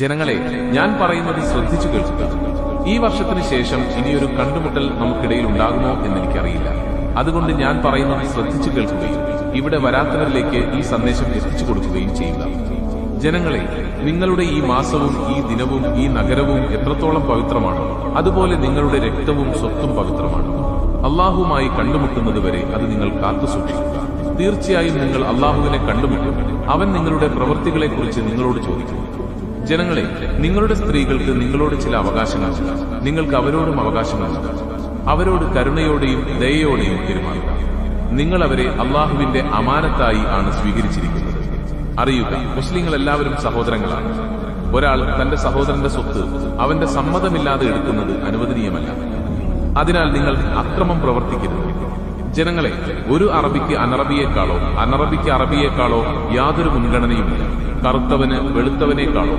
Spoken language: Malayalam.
ജനങ്ങളെ, ഞാൻ പറയുന്നത് ശ്രദ്ധിച്ചു കേൾക്കുക. ഈ വർഷത്തിന് ശേഷം ഇനിയൊരു കണ്ടുമുട്ടൽ നമുക്കിടയിൽ ഉണ്ടാകുമോ എന്നെനിക്കറിയില്ല. അതുകൊണ്ട് ഞാൻ പറയുന്നത് ശ്രദ്ധിച്ചു കേൾക്കുകയും ഇവിടെ വരാത്തവരിലേക്ക് ഈ സന്ദേശം എത്തിച്ചു കൊടുക്കുകയും ചെയ്യുക. ജനങ്ങളെ, നിങ്ങളുടെ ഈ മാസവും ഈ ദിനവും ഈ നഗരവും എത്രത്തോളം പവിത്രമാണോ അതുപോലെ നിങ്ങളുടെ രക്തവും സ്വത്തും പവിത്രമാണ്. അള്ളാഹുവുമായി കണ്ടുമുട്ടുന്നതുവരെ അത് നിങ്ങൾ കാത്തു സൂക്ഷിക്കുക. തീർച്ചയായും നിങ്ങൾ അള്ളാഹുവിനെ കണ്ടുമുട്ടും. അവൻ നിങ്ങളുടെ പ്രവൃത്തികളെക്കുറിച്ച് നിങ്ങളോട് ചോദിക്കും. ജനങ്ങളെ, നിങ്ങളുടെ സ്ത്രീകൾക്ക് നിങ്ങളോട് ചില അവകാശങ്ങളുണ്ട്. നിങ്ങൾക്ക് അവരോടും അവകാശങ്ങളുണ്ട്. അവരോട് കരുണയോടെയും ദയയോടെയും പെരുമാറുക. നിങ്ങൾ അവരെ അള്ളാഹുവിന്റെ അമാനത്തായി ആണ് സ്വീകരിച്ചിരിക്കുന്നത്. അറിയുക, മുസ്ലിങ്ങൾ എല്ലാവരും സഹോദരങ്ങളാണ്. ഒരാൾ തന്റെ സഹോദരന്റെ സ്വത്ത് അവന്റെ സമ്മതമില്ലാതെ എടുക്കുന്നത് അനുവദനീയമല്ല. അതിനാൽ നിങ്ങൾ അക്രമം പ്രവർത്തിക്കരുത്. ജനങ്ങളെ, ഒരു അറബിക്ക് അനറബിയേക്കാളോ അനറബിക്ക് അറബിയേക്കാളോ യാതൊരു മുൻഗണനയുമില്ല. കറുത്തവന് വെളുത്തവനേക്കാളോ